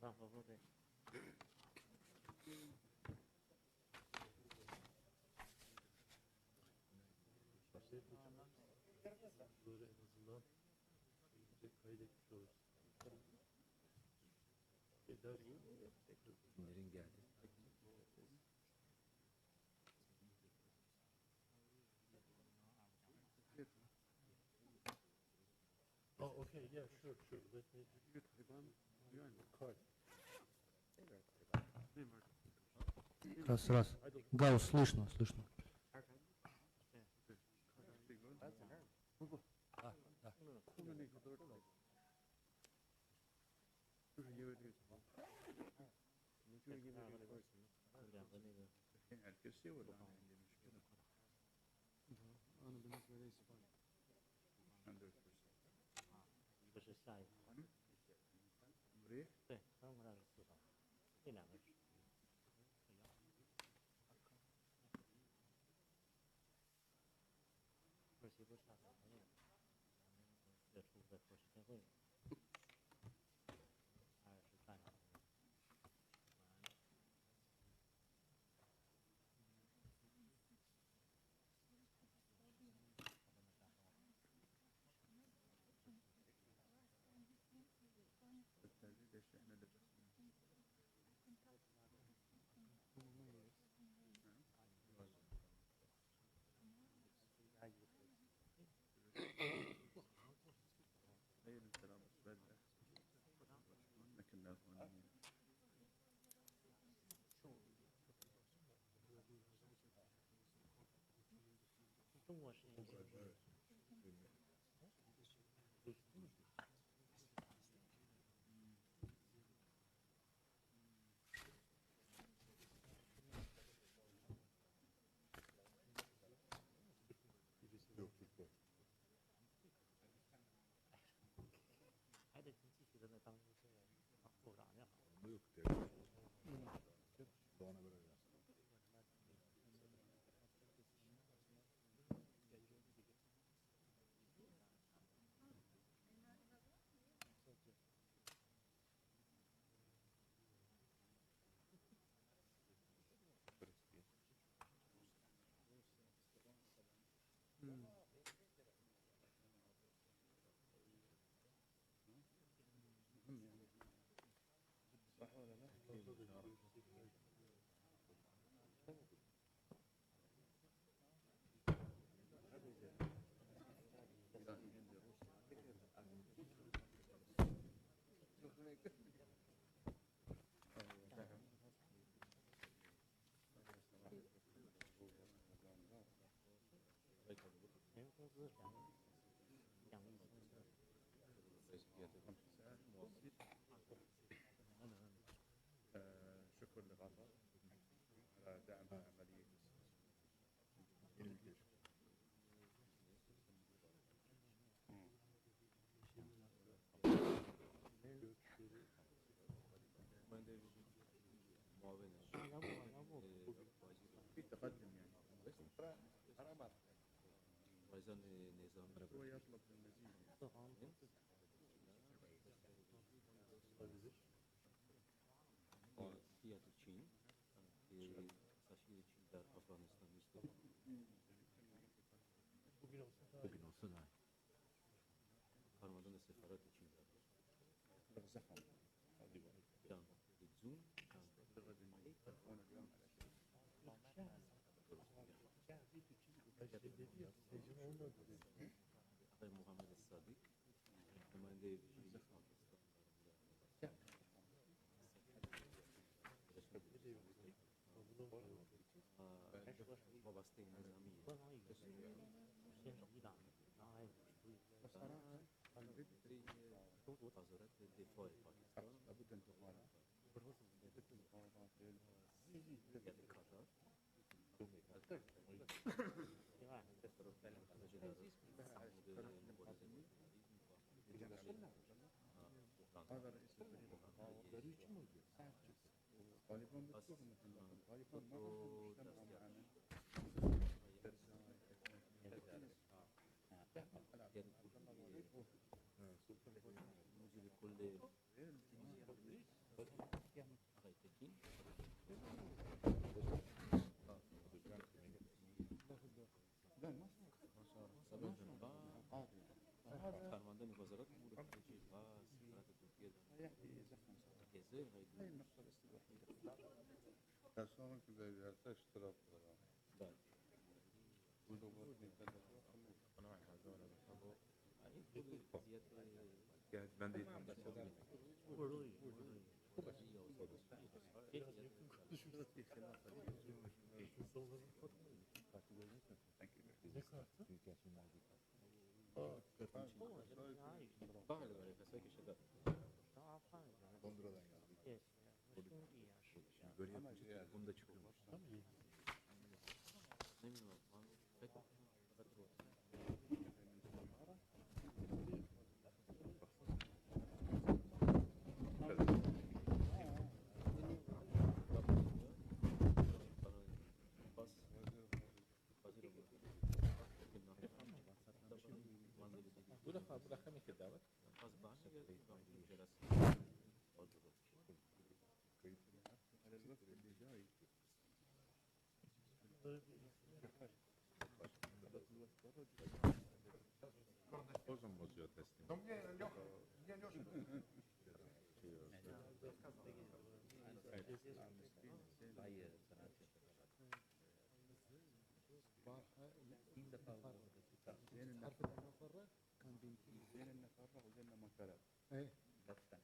Böyle en azından iyice kaydetmiş oluruz. Kimlerin geldi? Oh, okay, yeah, sure. Let me card. Раз. Да, слышно. الكرسي ولا أنا عندي مشكلة؟ أنا بالنسبة لي إسبانيا. عنده الكرسي. 不是下一个， مريح؟ 对，3个到4个，这2个是一样。二媳妇下载没有？月初在做实践会，2是干啥的？بالتالي ليش إحنا اللي بنسمع؟ هي الكلام بس بدله لكن الأغنية 中国实验室。还得继续在那当部长就好。 صح ولا لا؟人工资2亿多。 شكر لغطاء على دعم عملية الجيش. في تقدم يعني هو يطلب المزيد هيئة الصين سفير الصين در افغانستان می‌استد. Bugün olsa da فرماندهان سفارت چین در زخم هذه كان زوم كان لغة التلفون اليوم على شيء آقای محمد صادق نماینده ویژه پاکستان وابسته نظامی 先手一档，然后还有属于 وزارت دفاع پاکستان لابد أن تقال هیئت کاتار 另外 هذا رئيس الفريق طالبان بتكون مثل طالبان ما راحوا اجتمعوا معنا موجود كل آقای تکین فرماندهان وزارت امور خارجه و سفارت ترکیه در اعضای غیر کسانی که در جلسه اشتراک دارند بله اون رو باید می‌کردن. این خود وضعیت بنده هم بچه دارم. خوب است بله برای کسایی که شدت گونده چیکار نمیدونم من فکر کنم فقط رو بالاخره میشه دعوت از بحث جلسه بازم ما زیاد هستیم. این دفعه زين النفر كان بينتهي زين النفر وزين المنفرد ايه صدق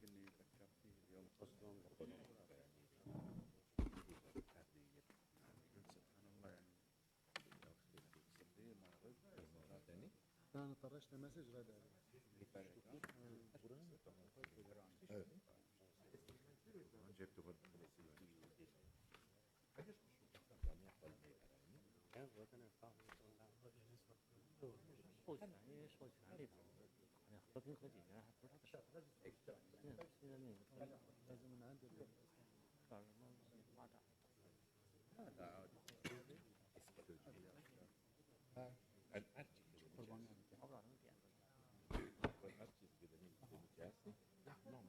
اني ذكرتني اليوم اصلا سبحان الله يعني انا طرشت مسج غدا جبت授权因为授权里头好像和平和解决还不是他的事，现在那个لازم من عند搞什么发展。 هذا عادي الأرجل قربان 找不着能点的。 والأرجل كده بالجاسي لا نوم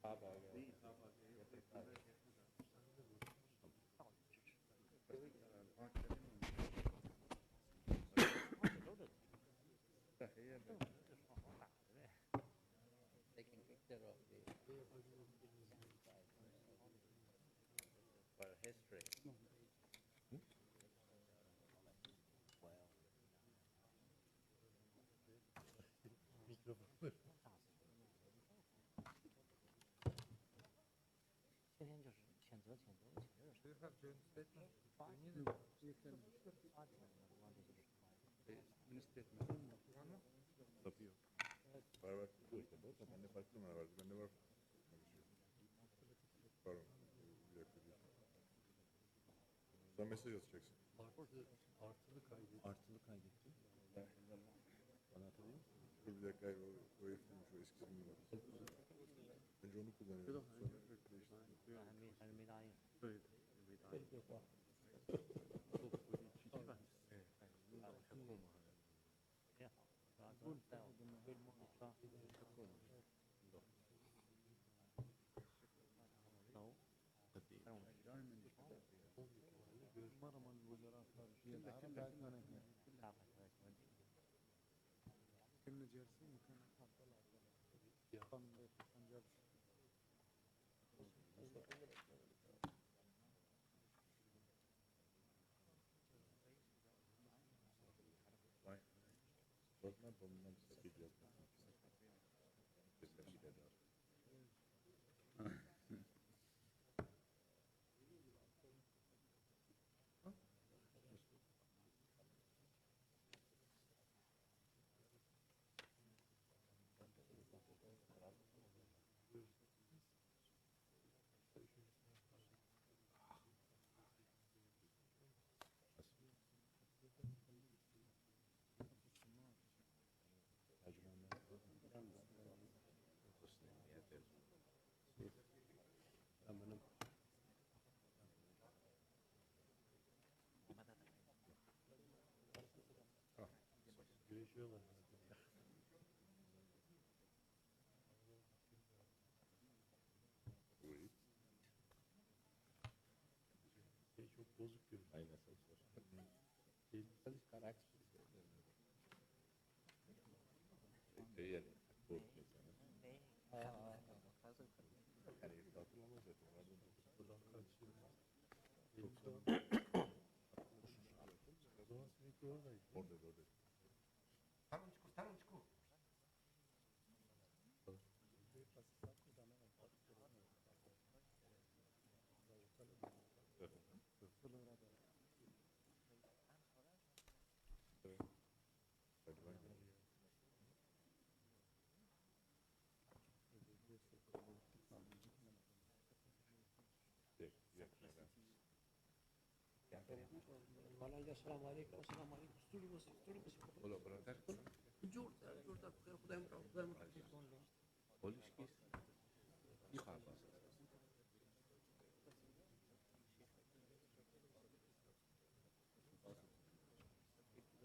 هذا taking picture of the for history. Wow. 天天就是谴责的事，发帖的这些طبيعي برابر توی که بود من نفرت من برابر من نفرت برام sen mesaj yazacaksın. Artılı kaydettim. Bana atabilir misin? Dur bir dakika o eskimiş o eskisinin numarası. Önce onu kullanıyorum. Sonra değiştirdim. 还没答应。对没答应。挺好，主要是带我们是吧？走，但我مرة من الوزراء الخارجية العرب بعد ما نهي 大款的问题。 كنا جالسين وكان طلع بيت كان جالس Bakma bundan sıkacağız. Kesin bir de gözüküyor. Aynen sen sor. Yani korkuyor sana. Yani hatırlamaz zaten. Buradan kaçıyor. Yoksa o zaman sürekli oradaydı. Orada. السلام عليكم السلام عليكم استولي بس Ola brother. جوردا بخير خداي مرحبا خداي مرحبا Polişkis. Yukarı.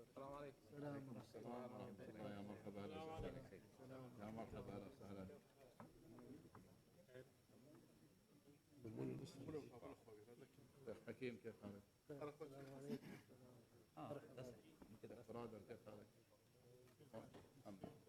السلام عليكم يا مرحبا اهلا وسهلا. يا مرحبا اهلا وسهلا. شيخ حكيم كيف حالك؟ برادر كيف حالك؟ الحمد لله.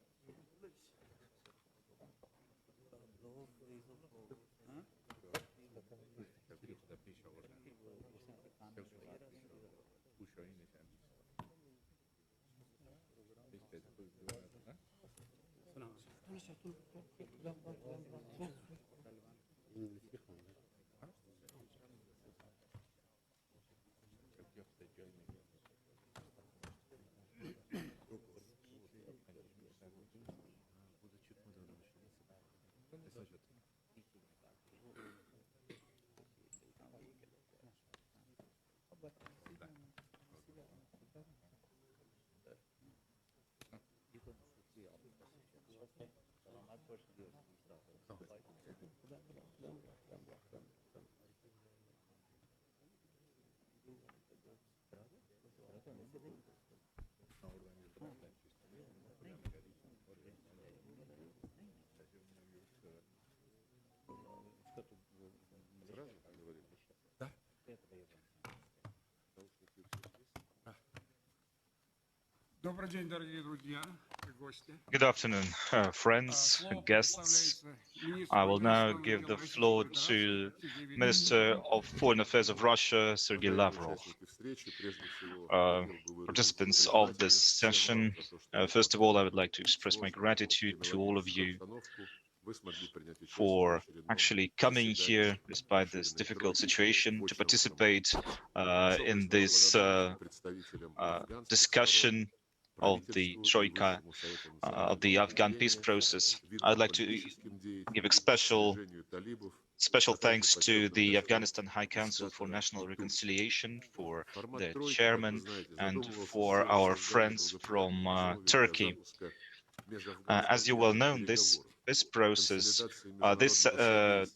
Добрый день, дорогие друзья и гости. Good afternoon, friends, guests. I will now give the floor to Minister of Foreign Affairs of Russia, Sergei Lavrov. Participants of this session, first of all, I would like to express my gratitude to all of you for actually coming here despite this difficult situation to participate in this discussion of the Troika, of the Afghan peace process. I'd like to give a special thanks to the Afghanistan High Council for National Reconciliation, for their chairman, and for our friends from Turkey. As you well know, this process,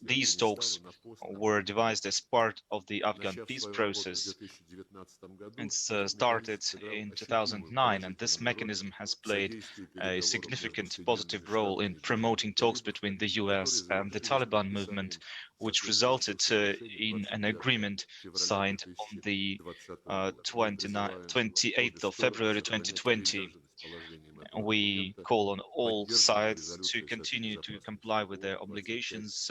these talks were devised as part of the Afghan peace process. It started in 2009, and this mechanism has played a significant positive role in promoting talks between the US and the Taliban movement, which resulted in an agreement signed on the 28th of February 2020. We call on all sides to continue to comply with their obligations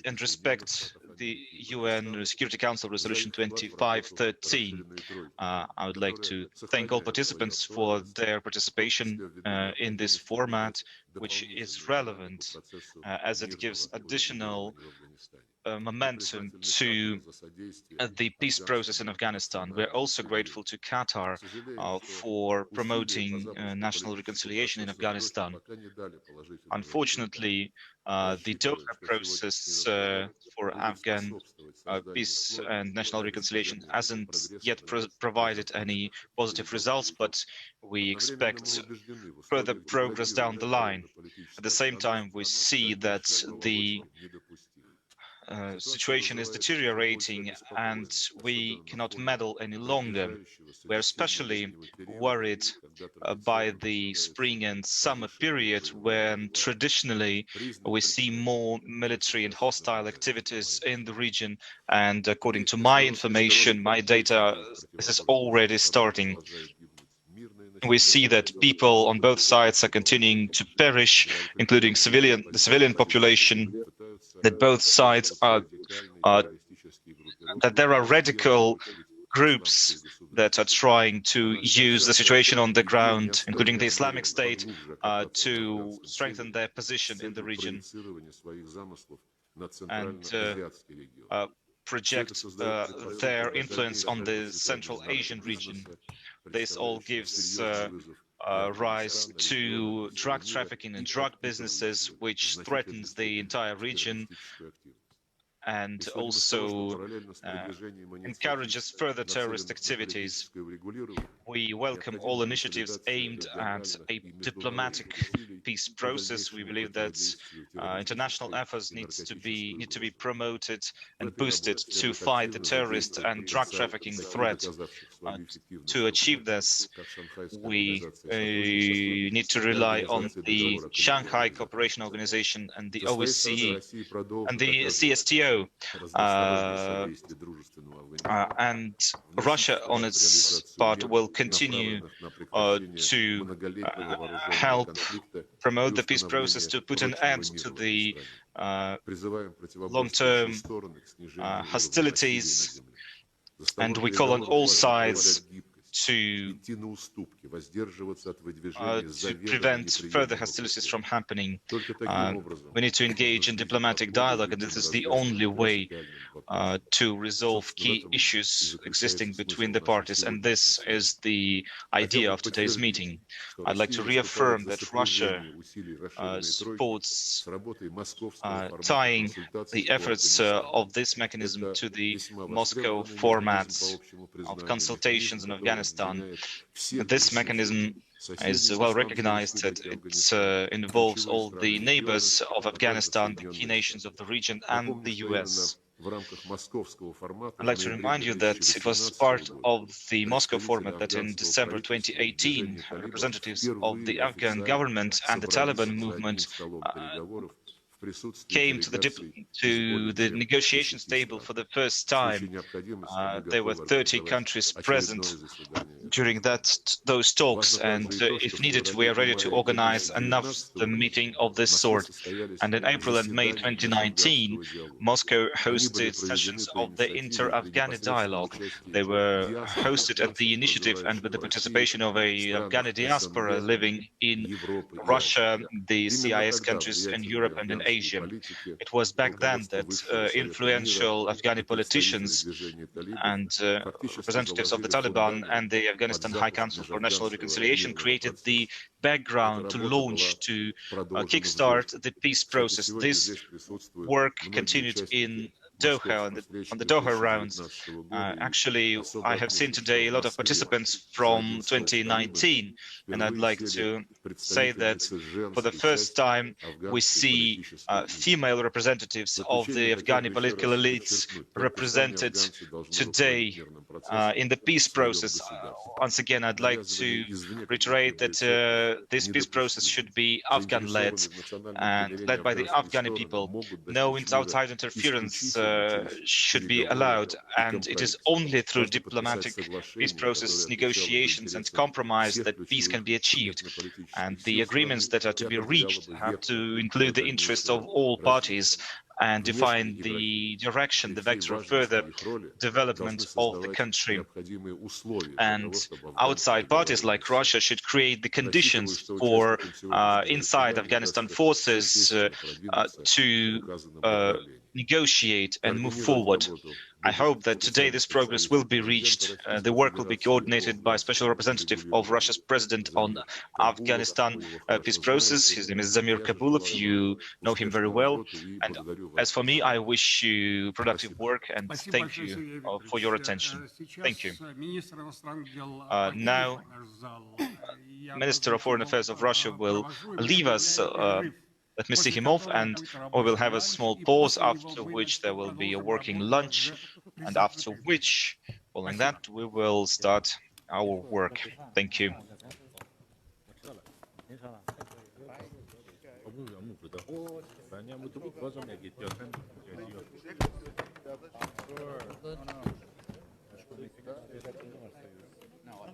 and respect the UN Security Council Resolution 2513. I would like to thank all participants for their participation in this format, which is relevant as it gives additional momentum to the peace process in Afghanistan. We're also grateful to Qatar for promoting national reconciliation in Afghanistan. Unfortunately, the Doha process for Afghan peace and national reconciliation hasn't yet provided any positive results, but we expect further progress down the line. At the same time, we see that situation is deteriorating and we cannot meddle any longer. We are especially worried by the spring and summer period when traditionally we see more military and hostile activities in the region. And according to my information, my data, this is already starting. We see that people on both sides are continuing to perish, including the civilian population, that both sides are, that there are radical groups that are trying to use the situation on the ground, including the Islamic State, to strengthen their position in the region and project their influence on the Central Asian region. This all gives rise to drug trafficking and drug businesses, which threatens the entire region and also encourages further terrorist activities. We welcome all initiatives aimed at a diplomatic peace process. We believe that international efforts need to be promoted and boosted to fight the terrorist and drug trafficking threat. To achieve this, we need to rely on the Shanghai Cooperation Organization and the OSCE and the CSTO. And Russia, on its part, will continue to help promote the peace process to put an end to the long-term hostilities. And we call on all sides to prevent further hostilities from happening. We need to engage in diplomatic dialogue, and this is the only way to resolve key issues existing between the parties, and this is the idea of today's meeting. I'd like to reaffirm that Russia supports tying the efforts of this mechanism to the Moscow formats of consultations in Afghanistan. This mechanism is well recognized that it involves all the neighbors of Afghanistan, the key nations of the region, and the US. I'd like to remind you that it was part of the Moscow format that in December 2018, representatives of the Afghan government and the Taliban movement came to the negotiations table for the first time. There were 30 countries present during those talks, and if needed, we are ready to organize another meeting of this sort. And in April and May 2019, Moscow hosted sessions of the Inter-Afghani dialogue. They were hosted at the initiative and with the participation of a Afghani diaspora living in Russia, the CIS countries in Europe and in Asia. It was back then that influential Afghani politicians and representatives of the Taliban and the Afghanistan High Council for National Reconciliation created the background to launch, to kickstart the peace process. This work continued in Doha, on the Doha rounds. Actually, I have seen today a lot of participants from 2019, and I'd like to say that for the first time we see female representatives of the Afghani political elites represented today in the peace process. Once again, I'd like to reiterate that this peace process should be Afghan-led and led by the Afghani people. No outside interference should be allowed, and it is only through diplomatic peace processes, negotiations and compromise that peace can be achieved. And the agreements that are to be reached have to include the interests of all parties and define the direction, the vector of further development of the country. And outside parties like Russia should create the conditions for inside Afghanistan forces to negotiate and move forward. I hope that today this progress will be reached. The work will be coordinated by a special representative of Russia's president on Afghanistan peace process. His name is Zamir Kabulov. You know him very well. And as for me, I wish you productive work and thank you for your attention. Thank you. Now, Minister of Foreign Affairs of Russia will leave us let me see him off, and we will have a small pause, after which there will be a working lunch, and after which, following that, we will start our work. Thank you. 您说了。 عمو كده فاني عمو تبوك بازم اجي تيوتن No,